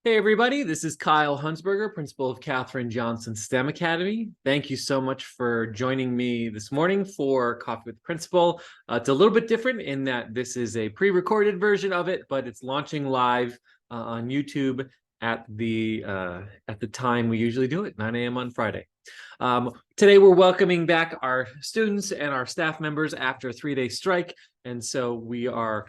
Hey everybody, this is Kyle Hunsberger, principal of Katherine Johnson STEM Academy. Thank you so much for joining me this morning for Coffee with the Principal. It's a little bit different in that this is a pre-recorded version of it, but it's launching live on YouTube at the time we usually do it, 9 a.m. on Friday. Today we're welcoming back our students and our staff members after a 3-day strike, and so we are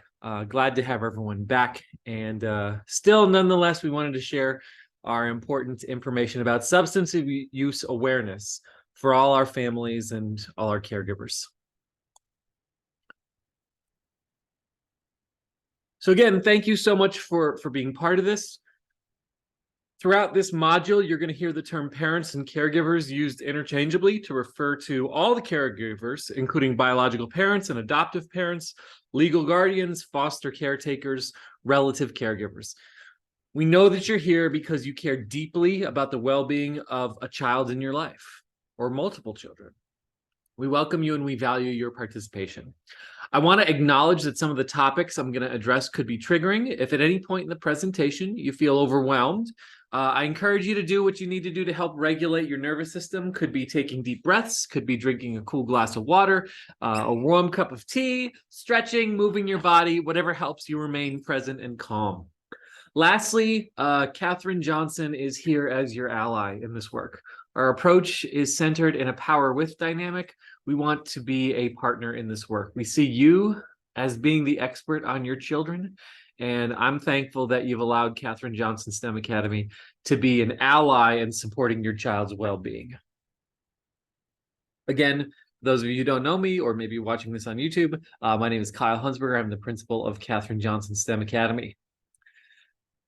glad to have everyone back. And still, nonetheless, we wanted to share our important information about substance use awareness for all our families and all our caregivers. So again, thank you so much for being part of this. Throughout this module, you're going to hear the term parents and caregivers used interchangeably to refer to all the caregivers, including biological parents and adoptive parents, legal guardians, foster caretakers, relative caregivers. We know that you're here because you care deeply about the well-being of a child in your life or multiple children. We welcome you and we value your participation. I want to acknowledge that some of the topics I'm going to address could be triggering. If at any point in the presentation you feel overwhelmed, I encourage you to do what you need to do to help regulate your nervous system. Could be taking deep breaths, could be drinking a cool glass of water, a warm cup of tea, stretching, moving your body, whatever helps you remain present and calm. Lastly, Katherine Johnson is here as your ally in this work. Our approach is centered in a power with dynamic. We want to be a partner in this work. We see you as being the expert on your children, and I'm thankful that you've allowed Katherine Johnson STEM Academy to be an ally in supporting your child's well-being. Again, those of you who don't know me or maybe watching this on YouTube, my name is Kyle Hunsberger. I'm the principal of Katherine Johnson STEM Academy.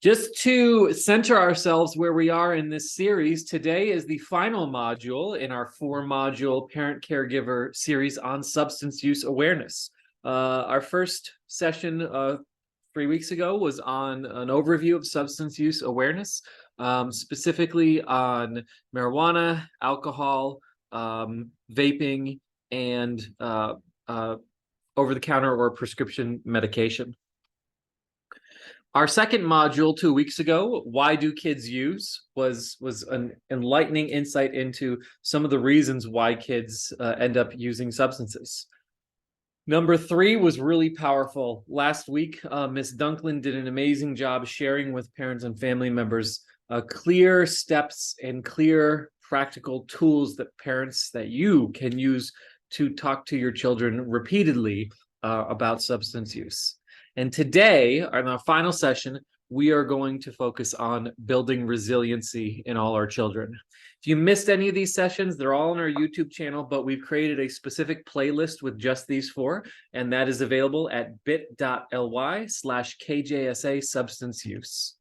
Just to center ourselves where we are in this series, today is the final module in our 4-module parent-caregiver series on substance use awareness. Our first session 3 weeks ago was on an overview of substance use awareness, specifically on marijuana, alcohol, vaping, and over-the-counter or prescription medication. Our second module 2 weeks ago, Why Do Kids Use, was an enlightening insight into some of the reasons why kids end up using substances. Number 3 was really powerful. Last week, Ms. Dunklin did an amazing job sharing with parents and family members clear steps and clear practical tools that you can use to talk to your children repeatedly about substance use. And today, in our final session, we are going to focus on building resiliency in all our children. If you missed any of these sessions, they're all on our YouTube channel, but we've created a specific playlist with just these 4, and that is available at bit.ly/KJSA substance use.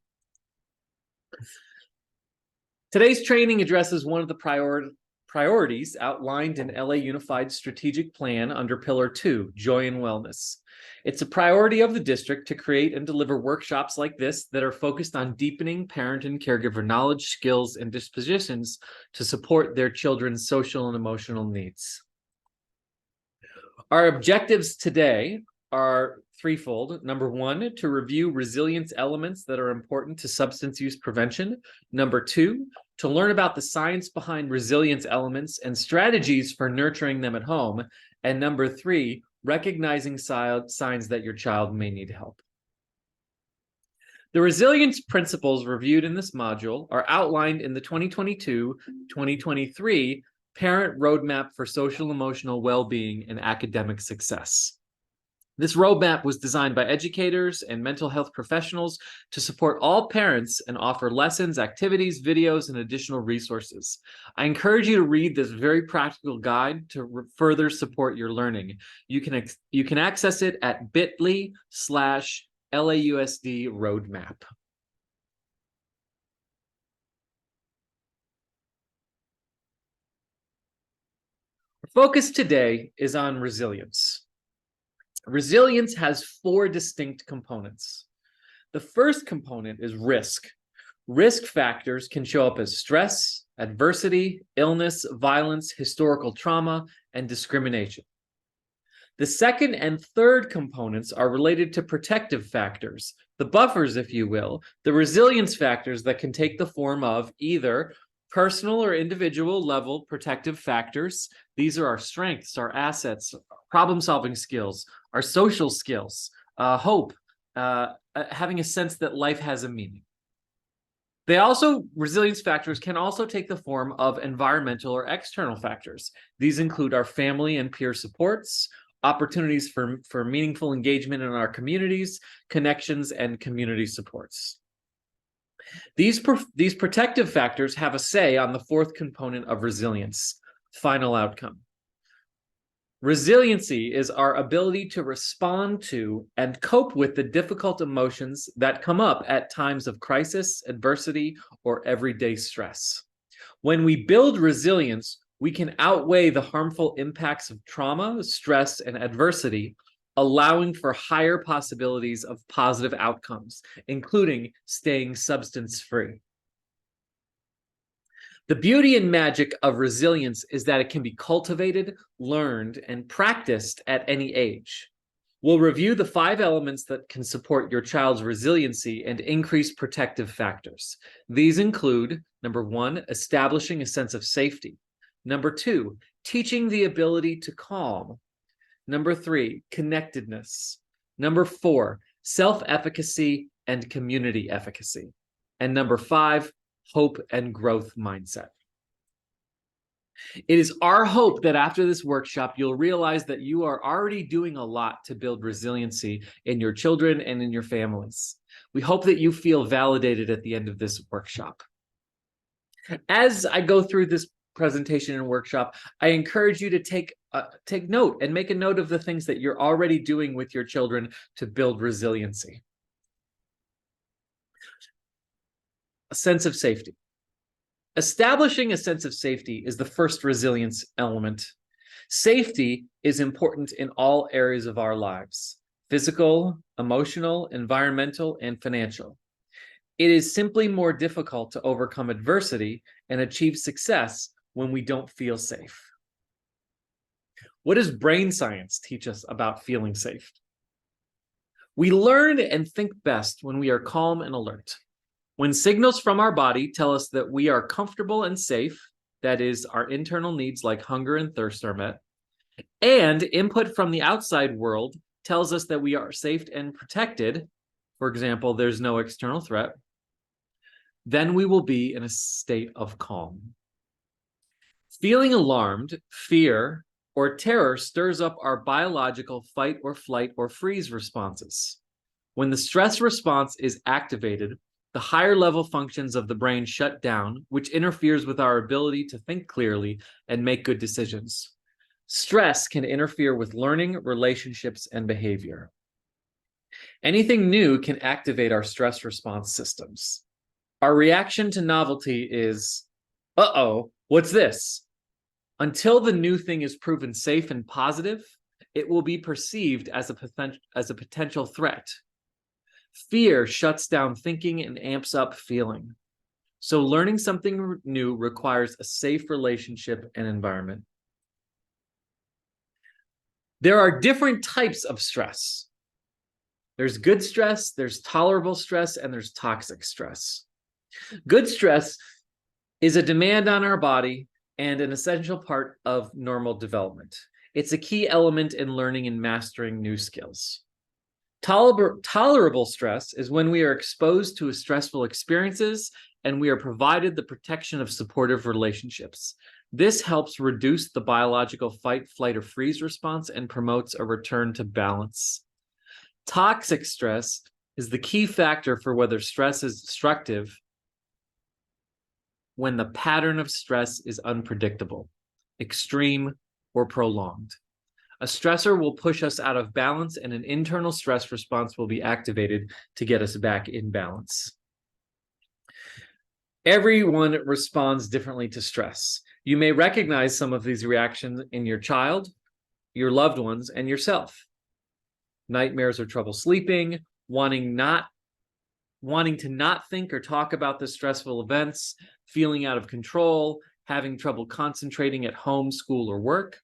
Today's training addresses one of the priorities outlined in LA Unified Strategic Plan under Pillar 2, Joy and Wellness. It's a priority of the district to create and deliver workshops like this that are focused on deepening parent and caregiver knowledge, skills, and dispositions to support their children's social and emotional needs. Our objectives today are threefold. Number 1, to review resilience elements that are important to substance use prevention. Number 2, to learn about the science behind resilience elements and strategies for nurturing them at home. And number 3, recognizing signs that your child may need help. The resilience principles reviewed in this module are outlined in the 2022-2023 Parent Roadmap for Social Emotional Well-Being and Academic Success. This roadmap was designed by educators and mental health professionals to support all parents and offer lessons, activities, videos, and additional resources. I encourage you to read this very practical guide to further support your learning. You can access it at bit.ly/LAUSD roadmap. Our focus today is on resilience. Resilience has 4 distinct components. The first component is risk. Risk factors can show up as stress, adversity, illness, violence, historical trauma, and discrimination. The second and third components are related to protective factors, the buffers, if you will, the resilience factors that can take the form of either personal or individual level protective factors. These are our strengths, our assets, problem-solving skills, our social skills, hope, having a sense that life has a meaning. Resilience factors can also take the form of environmental or external factors. These include our family and peer supports, opportunities for meaningful engagement in our communities, connections, and community supports. These protective factors have a say on the fourth component of resilience, final outcome. Resiliency is our ability to respond to and cope with the difficult emotions that come up at times of crisis, adversity, or everyday stress. When we build resilience, we can outweigh the harmful impacts of trauma, stress, and adversity, allowing for higher possibilities of positive outcomes, including staying substance-free. The beauty and magic of resilience is that it can be cultivated, learned, and practiced at any age. We'll review the 5 elements that can support your child's resiliency and increase protective factors. These include, number 1, establishing a sense of safety. Number 2, teaching the ability to calm. Number 3, connectedness. Number 4, self-efficacy and community efficacy. And number 5, hope and growth mindset. It is our hope that after this workshop, you'll realize that you are already doing a lot to build resiliency in your children and in your families. We hope that you feel validated at the end of this workshop. As I go through this presentation and workshop, I encourage you to take note and make a note of the things that you're already doing with your children to build resiliency. A sense of safety. Establishing a sense of safety is the first resilience element. Safety is important in all areas of our lives: physical, emotional, environmental, and financial. It is simply more difficult to overcome adversity and achieve success when we don't feel safe. What does brain science teach us about feeling safe? We learn and think best when we are calm and alert. When signals from our body tell us that we are comfortable and safe, that is, our internal needs like hunger and thirst are met, and input from the outside world tells us that we are safe and protected, for example, there's no external threat, then we will be in a state of calm. Feeling alarmed, fear, or terror stirs up our biological fight or flight or freeze responses. When the stress response is activated, the higher level functions of the brain shut down, which interferes with our ability to think clearly and make good decisions. Stress can interfere with learning, relationships, and behavior. Anything new can activate our stress response systems. Our reaction to novelty is, uh-oh, what's this? Until the new thing is proven safe and positive, it will be perceived as a potential threat. Fear shuts down thinking and amps up feeling. So learning something new requires a safe relationship and environment. There are different types of stress. There's good stress, there's tolerable stress, and there's toxic stress. Good stress is a demand on our body and an essential part of normal development. It's a key element in learning and mastering new skills. Tolerable stress is when we are exposed to stressful experiences and we are provided the protection of supportive relationships. This helps reduce the biological fight, flight, or freeze response and promotes a return to balance. Toxic stress is the key factor for whether stress is destructive when the pattern of stress is unpredictable, extreme, or prolonged. A stressor will push us out of balance and an internal stress response will be activated to get us back in balance. Everyone responds differently to stress. You may recognize some of these reactions in your child, your loved ones, and yourself. Nightmares or trouble sleeping, wanting to not think or talk about the stressful events, feeling out of control, having trouble concentrating at home, school, or work,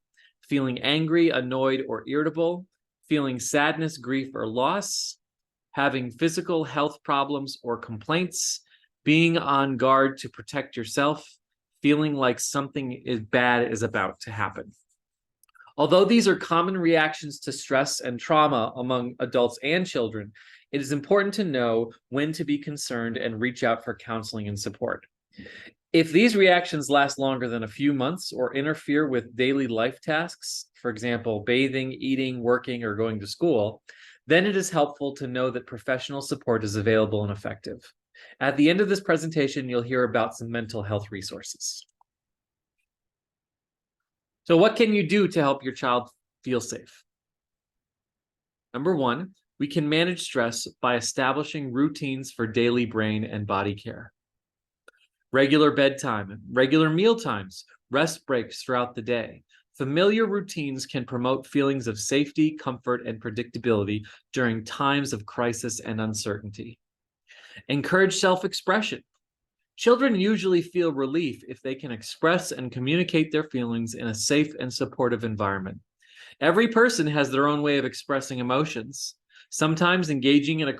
feeling angry, annoyed, or irritable, feeling sadness, grief, or loss, having physical health problems or complaints, being on guard to protect yourself, feeling like something bad is about to happen. Although these are common reactions to stress and trauma among adults and children, it is important to know when to be concerned and reach out for counseling and support. If these reactions last longer than a few months or interfere with daily life tasks, for example, bathing, eating, working, or going to school, then it is helpful to know that professional support is available and effective. At the end of this presentation, you'll hear about some mental health resources. So what can you do to help your child feel safe? Number one, we can manage stress by establishing routines for daily brain and body care. Regular bedtime, regular meal times, rest breaks throughout the day. Familiar routines can promote feelings of safety, comfort, and predictability during times of crisis and uncertainty. Encourage self-expression. Children usually feel relief if they can express and communicate their feelings in a safe and supportive environment. Every person has their own way of expressing emotions. Sometimes engaging in a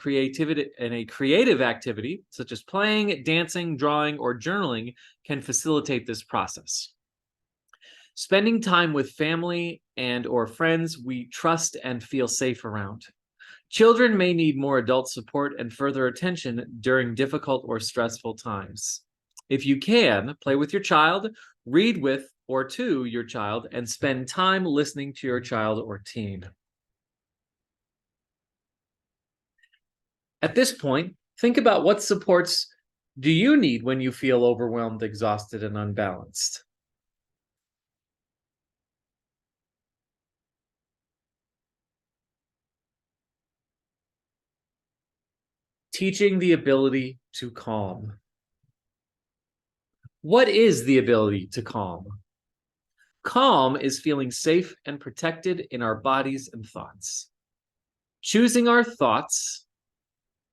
creative activity, such as playing, dancing, drawing, or journaling, can facilitate this process. Spending time with family and or friends we trust and feel safe around. Children may need more adult support and further attention during difficult or stressful times. If you can, play with your child, read with or to your child, and spend time listening to your child or teen. At this point, think about what supports do you need when you feel overwhelmed, exhausted, and unbalanced. Teaching the ability to calm. What is the ability to calm? Calm is feeling safe and protected in our bodies and thoughts. Choosing our thoughts,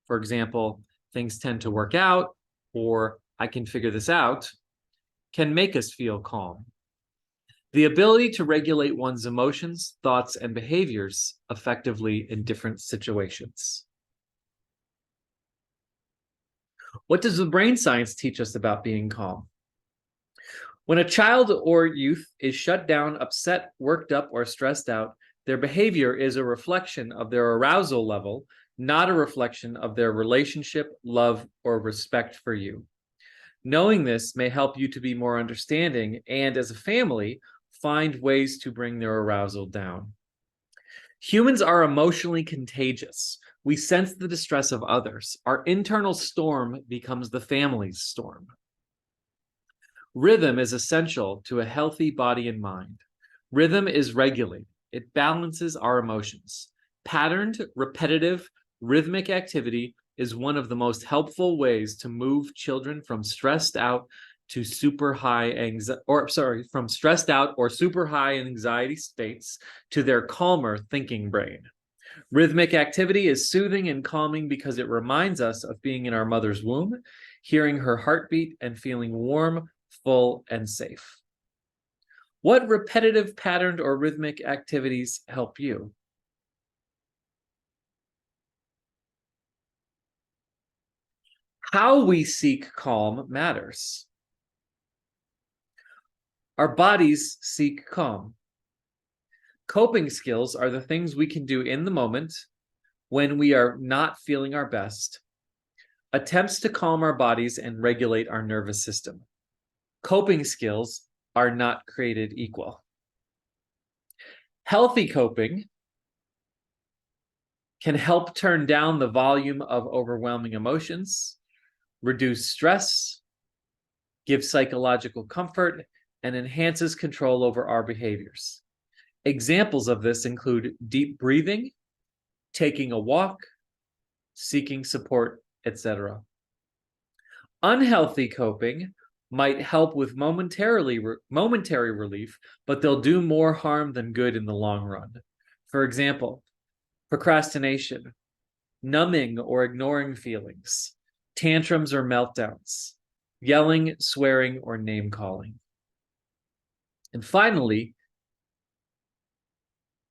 for example, things tend to work out, or I can figure this out, can make us feel calm. The ability to regulate one's emotions, thoughts, and behaviors effectively in different situations. What does the brain science teach us about being calm? When a child or youth is shut down, upset, worked up, or stressed out, their behavior is a reflection of their arousal level, not a reflection of their relationship, love, or respect for you. Knowing this may help you to be more understanding and, as a family, find ways to bring their arousal down. Humans are emotionally contagious. We sense the distress of others. Our internal storm becomes the family's storm. Rhythm is essential to a healthy body and mind. Rhythm is regulated. It balances our emotions. Patterned, repetitive, rhythmic activity is one of the most helpful ways to move children from stressed out or super high anxiety states to their calmer thinking brain. Rhythmic activity is soothing and calming because it reminds us of being in our mother's womb, hearing her heartbeat, and feeling warm, full, and safe. What repetitive, patterned, or rhythmic activities help you? How we seek calm matters. Our bodies seek calm. Coping skills are the things we can do in the moment when we are not feeling our best. Attempts to calm our bodies and regulate our nervous system. Coping skills are not created equal. Healthy coping can help turn down the volume of overwhelming emotions, reduce stress, give psychological comfort, and enhances control over our behaviors. Examples of this include deep breathing, taking a walk, seeking support, etc. Unhealthy coping might help with momentary relief, but they'll do more harm than good in the long run. For example, procrastination, numbing or ignoring feelings, tantrums or meltdowns, yelling, swearing, or name-calling. And finally,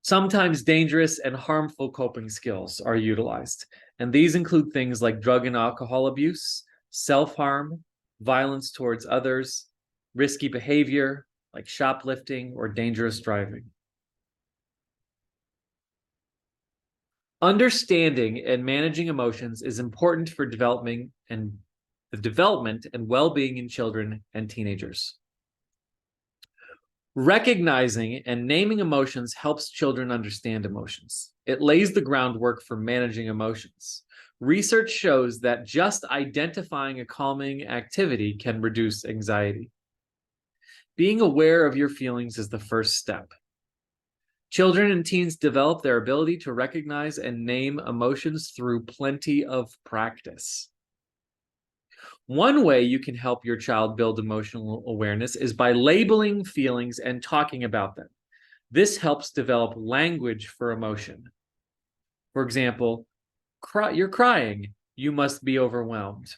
Sometimes dangerous and harmful coping skills are utilized, and these include things like drug and alcohol abuse, self-harm, violence towards others, risky behavior like shoplifting or dangerous driving. Understanding and managing emotions is important for the development and well-being in children and teenagers. Recognizing and naming emotions helps children understand emotions. It lays the groundwork for managing emotions. Research shows that just identifying a calming activity can reduce anxiety. Being aware of your feelings is the first step. Children and teens develop their ability to recognize and name emotions through plenty of practice. One way you can help your child build emotional awareness is by labeling feelings and talking about them. This helps develop language for emotion. For example, you're crying, you must be overwhelmed.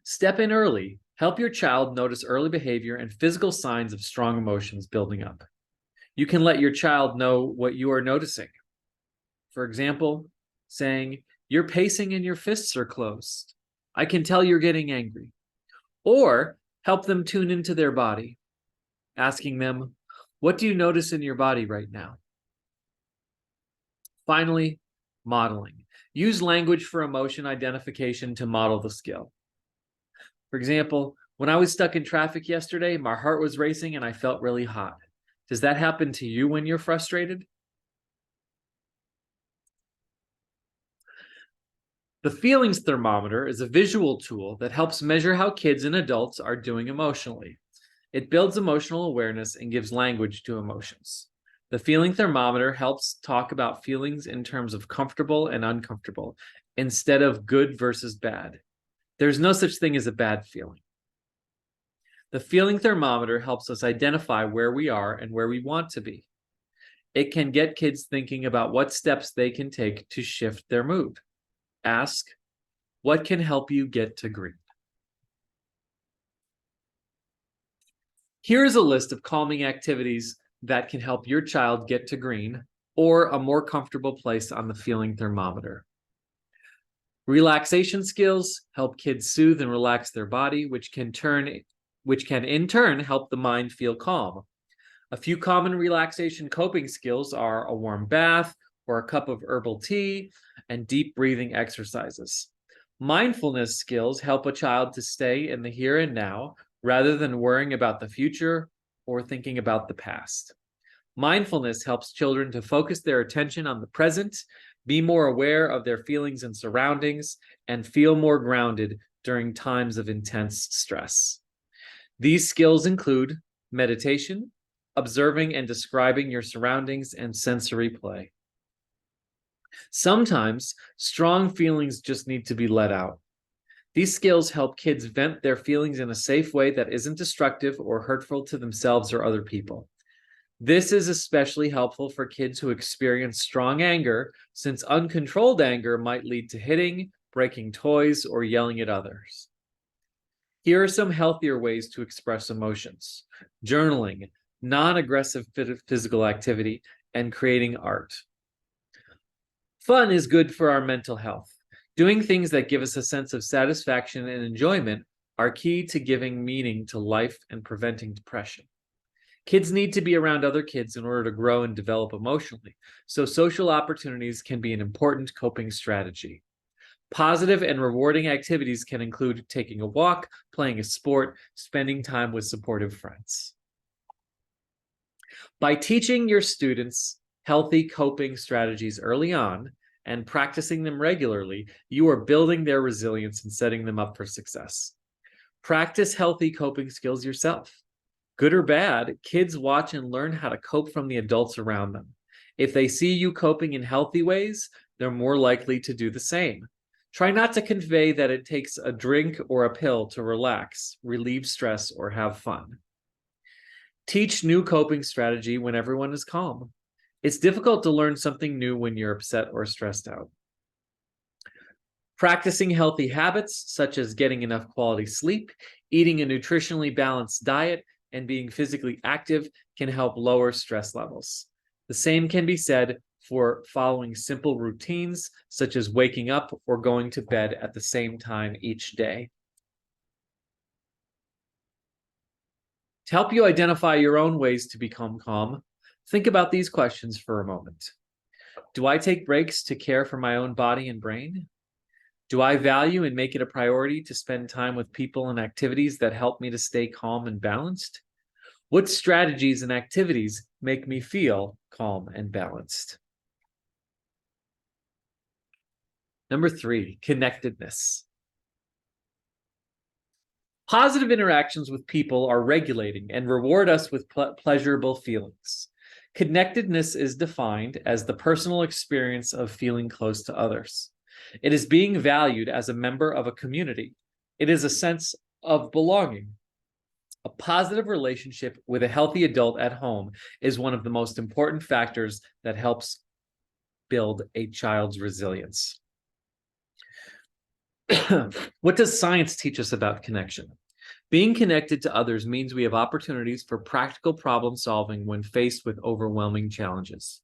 Step in early. Help your child notice early behavior and physical signs of strong emotions building up. You can let your child know what you are noticing. For example, saying, "You're pacing and your fists are closed. I can tell you're getting angry." Or help them tune into their body, asking them, "What do you notice in your body right now?" Finally, modeling. Use language for emotion identification to model the skill. For example, when I was stuck in traffic yesterday, my heart was racing and I felt really hot. Does that happen to you when you're frustrated? The feelings thermometer is a visual tool that helps measure how kids and adults are doing emotionally. It builds emotional awareness and gives language to emotions. The feeling thermometer helps talk about feelings in terms of comfortable and uncomfortable instead of good versus bad. There's no such thing as a bad feeling. The feeling thermometer helps us identify where we are and where we want to be. It can get kids thinking about what steps they can take to shift their mood. Ask, what can help you get to green? Here's a list of calming activities that can help your child get to green or a more comfortable place on the feeling thermometer. Relaxation skills help kids soothe and relax their body, which can in turn help the mind feel calm. A few common relaxation coping skills are a warm bath or a cup of herbal tea and deep breathing exercises. Mindfulness skills help a child to stay in the here and now rather than worrying about the future or thinking about the past. Mindfulness helps children to focus their attention on the present, be more aware of their feelings and surroundings, and feel more grounded during times of intense stress. These skills include meditation, observing and describing your surroundings, and sensory play. Sometimes strong feelings just need to be let out. These skills help kids vent their feelings in a safe way that isn't destructive or hurtful to themselves or other people. This is especially helpful for kids who experience strong anger, since uncontrolled anger might lead to hitting, breaking toys, or yelling at others. Here are some healthier ways to express emotions: journaling, non-aggressive physical activity, and creating art. Fun is good for our mental health. Doing things that give us a sense of satisfaction and enjoyment are key to giving meaning to life and preventing depression. Kids need to be around other kids in order to grow and develop emotionally, so social opportunities can be an important coping strategy. Positive and rewarding activities can include taking a walk, playing a sport, spending time with supportive friends. By teaching your students healthy coping strategies early on and practicing them regularly, you are building their resilience and setting them up for success. Practice healthy coping skills yourself. Good or bad, kids watch and learn how to cope from the adults around them. If they see you coping in healthy ways, they're more likely to do the same. Try not to convey that it takes a drink or a pill to relax, relieve stress, or have fun. Teach new coping strategy when everyone is calm. It's difficult to learn something new when you're upset or stressed out. Practicing healthy habits, such as getting enough quality sleep, eating a nutritionally balanced diet, and being physically active can help lower stress levels. The same can be said for following simple routines, such as waking up or going to bed at the same time each day. To help you identify your own ways to become calm, think about these questions for a moment. Do I take breaks to care for my own body and brain? Do I value and make it a priority to spend time with people and activities that help me to stay calm and balanced? What strategies and activities make me feel calm and balanced? Number 3, connectedness. Positive interactions with people are regulating and reward us with pleasurable feelings. Connectedness is defined as the personal experience of feeling close to others. It is being valued as a member of a community. It is a sense of belonging. A positive relationship with a healthy adult at home is one of the most important factors that helps build a child's resilience. What does science teach us about connection? Being connected to others means we have opportunities for practical problem solving when faced with overwhelming challenges.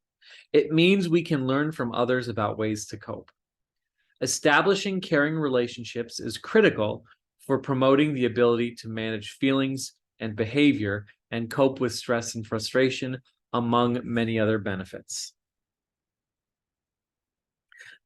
It means we can learn from others about ways to cope. Establishing caring relationships is critical for promoting the ability to manage feelings and behavior and cope with stress and frustration, among many other benefits.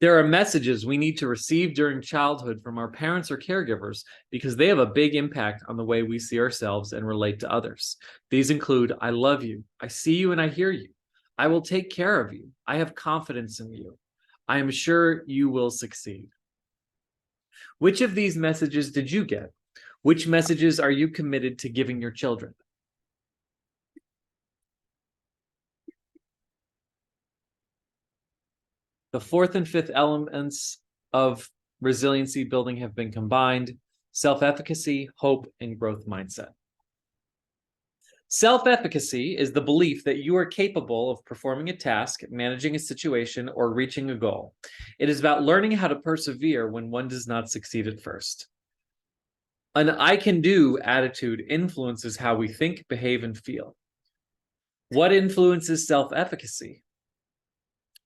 There are messages we need to receive during childhood from our parents or caregivers because they have a big impact on the way we see ourselves and relate to others. These include, I love you, I see you and I hear you, I will take care of you, I have confidence in you, I am sure you will succeed. Which of these messages did you get? Which messages are you committed to giving your children? The 4th and 5th elements of resiliency building have been combined: self-efficacy, hope, and growth mindset. Self-efficacy is the belief that you are capable of performing a task, managing a situation, or reaching a goal. It is about learning how to persevere when one does not succeed at first. An I can do attitude influences how we think, behave, and feel. What influences self-efficacy?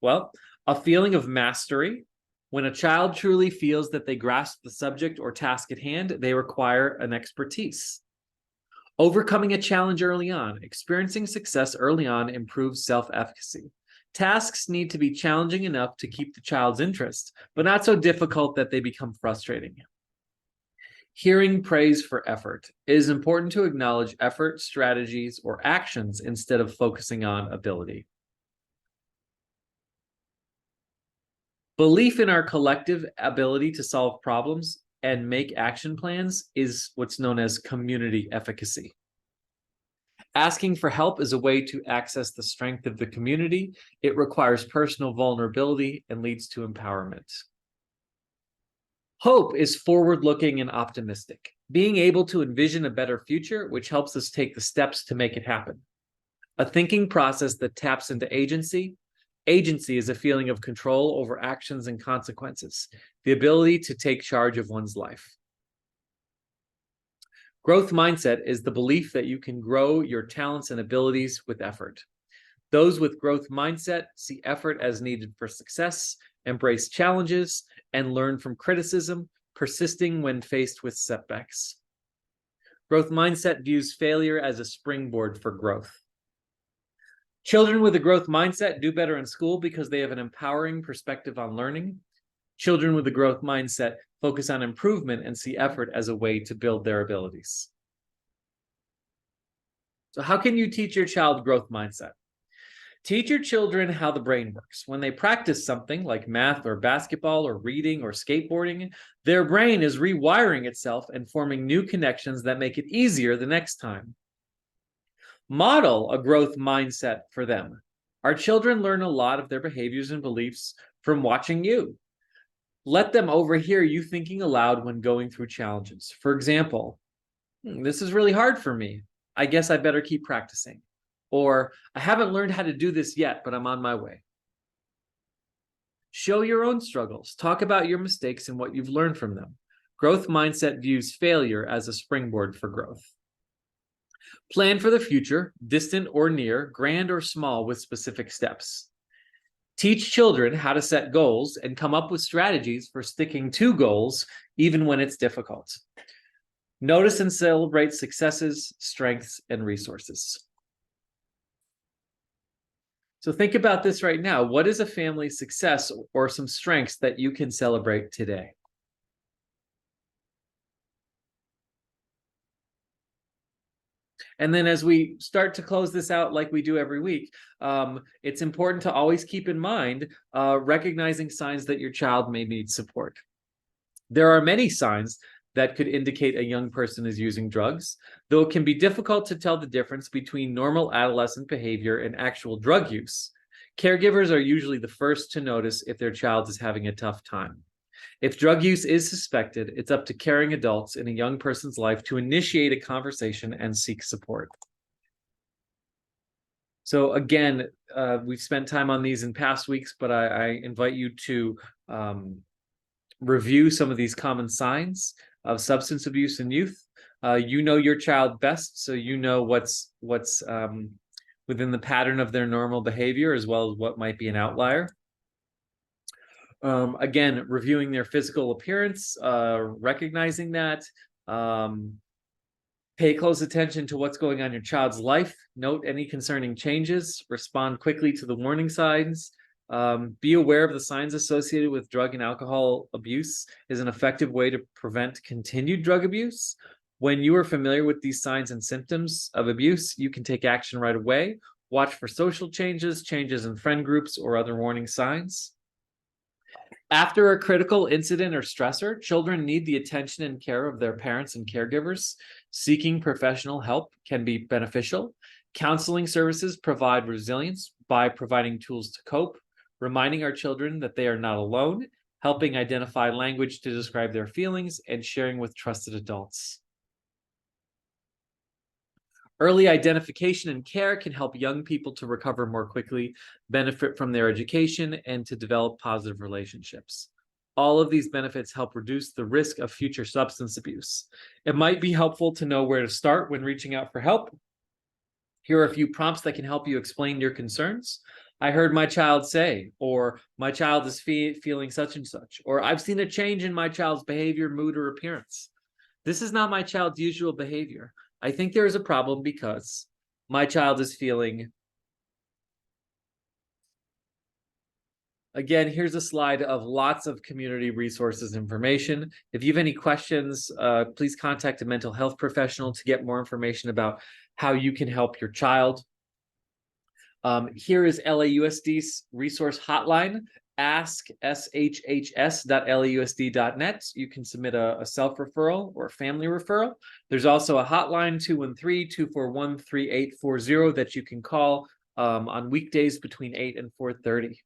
Well, a feeling of mastery. When a child truly feels that they grasp the subject or task at hand, they require an expertise. Overcoming a challenge early on. Experiencing success early on improves self-efficacy. Tasks need to be challenging enough to keep the child's interest, but not so difficult that they become frustrating. Hearing praise for effort. It is important to acknowledge effort, strategies, or actions instead of focusing on ability. Belief in our collective ability to solve problems and make action plans is what's known as community efficacy. Asking for help is a way to access the strength of the community. It requires personal vulnerability and leads to empowerment. Hope is forward-looking and optimistic, being able to envision a better future, which helps us take the steps to make it happen. A thinking process that taps into agency. Agency is a feeling of control over actions and consequences, the ability to take charge of one's life. Growth mindset is the belief that you can grow your talents and abilities with effort. Those with growth mindset see effort as needed for success, embrace challenges, and learn from criticism, persisting when faced with setbacks. Growth mindset views failure as a springboard for growth. Children with a growth mindset do better in school because they have an empowering perspective on learning. Children with a growth mindset focus on improvement and see effort as a way to build their abilities. So how can you teach your child growth mindset? Teach your children how the brain works. When they practice something like math or basketball or reading or skateboarding, their brain is rewiring itself and forming new connections that make it easier the next time. Model a growth mindset for them. Our children learn a lot of their behaviors and beliefs from watching you. Let them overhear you thinking aloud when going through challenges. For example, this is really hard for me. I guess I better keep practicing. Or, I haven't learned how to do this yet, but I'm on my way. Show your own struggles. Talk about your mistakes and what you've learned from them. Growth mindset views failure as a springboard for growth. Plan for the future, distant or near, grand or small, with specific steps. Teach children how to set goals and come up with strategies for sticking to goals, even when it's difficult. Notice and celebrate successes, strengths, and resources. So think about this right now. What is a family success or some strengths that you can celebrate today? And then as we start to close this out like we do every week, it's important to always keep in mind recognizing signs that your child may need support. There are many signs that could indicate a young person is using drugs, though it can be difficult to tell the difference between normal adolescent behavior and actual drug use. Caregivers are usually the first to notice if their child is having a tough time. If drug use is suspected, it's up to caring adults in a young person's life to initiate a conversation and seek support. So again, we've spent time on these in past weeks, but I invite you to review some of these common signs of substance abuse in youth. You know your child best, so you know what's within the pattern of their normal behavior, as well as what might be an outlier. Again, reviewing their physical appearance, recognizing that. Pay close attention to what's going on in your child's life. Note any concerning changes. Respond quickly to the warning signs. Be aware of the signs associated with drug and alcohol abuse is an effective way to prevent continued drug abuse. When you are familiar with these signs and symptoms of abuse, you can take action right away. Watch for social changes, changes in friend groups, or other warning signs. After a critical incident or stressor, children need the attention and care of their parents and caregivers. Seeking professional help can be beneficial. Counseling services provide resilience by providing tools to cope, reminding our children that they are not alone, helping identify language to describe their feelings, and sharing with trusted adults. Early identification and care can help young people to recover more quickly, benefit from their education, and to develop positive relationships. All of these benefits help reduce the risk of future substance abuse. It might be helpful to know where to start when reaching out for help. Here are a few prompts that can help you explain your concerns. I heard my child say, or my child is feeling such and such, or I've seen a change in my child's behavior, mood, or appearance. This is not my child's usual behavior. I think there is a problem because my child is feeling. Again, here's a slide of lots of community resources information. If you have any questions, please contact a mental health professional to get more information about how you can help your child. Here is LAUSD's resource hotline. ask.shhs.lausd.net. You can submit a self-referral or a family referral. There's also a hotline, 213-241-3840, that you can call on weekdays between 8 and 4:30.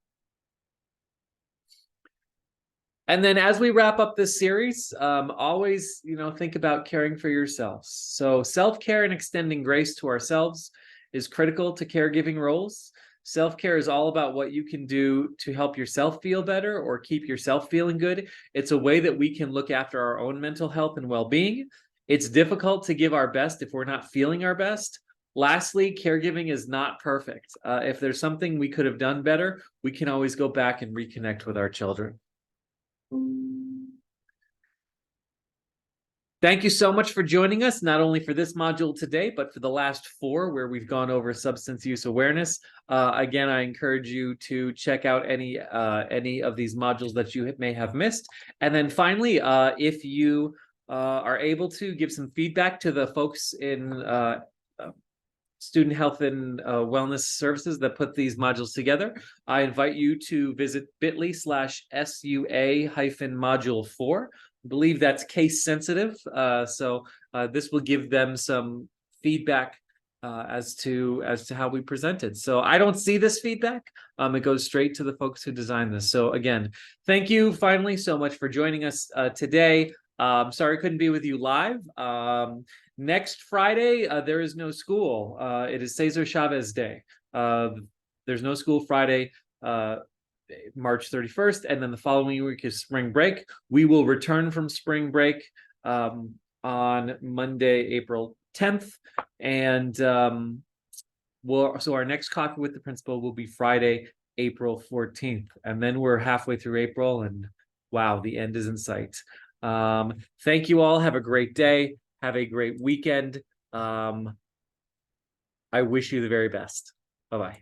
And then as we wrap up this series, always, think about caring for yourselves. So self-care and extending grace to ourselves is critical to caregiving roles. Self-care is all about what you can do to help yourself feel better or keep yourself feeling good. It's a way that we can look after our own mental health and well-being. It's difficult to give our best if we're not feeling our best. Lastly, caregiving is not perfect. If there's something we could have done better, we can always go back and reconnect with our children. Thank you so much for joining us, not only for this module today, but for the last 4 where we've gone over substance use awareness. Again, I encourage you to check out any of these modules that you may have missed. And then finally, if you are able to give some feedback to the folks in Student Health and Wellness Services that put these modules together, I invite you to visit bit.ly/SUA-module4. I believe that's case sensitive, so this will give them some feedback as to how we presented. So I don't see this feedback. It goes straight to the folks who designed this. So again, thank you finally so much for joining us today. Sorry I couldn't be with you live. Next Friday, there is no school. It is Cesar Chavez Day. There's no school Friday, March 31st, and then the following week is spring break. We will return from spring break on Monday, April 10th. And so our next coffee with the principal will be Friday, April 14th. And then we're halfway through April, and wow, the end is in sight. Thank you all. Have a great day. Have a great weekend. I wish you the very best. Bye-bye.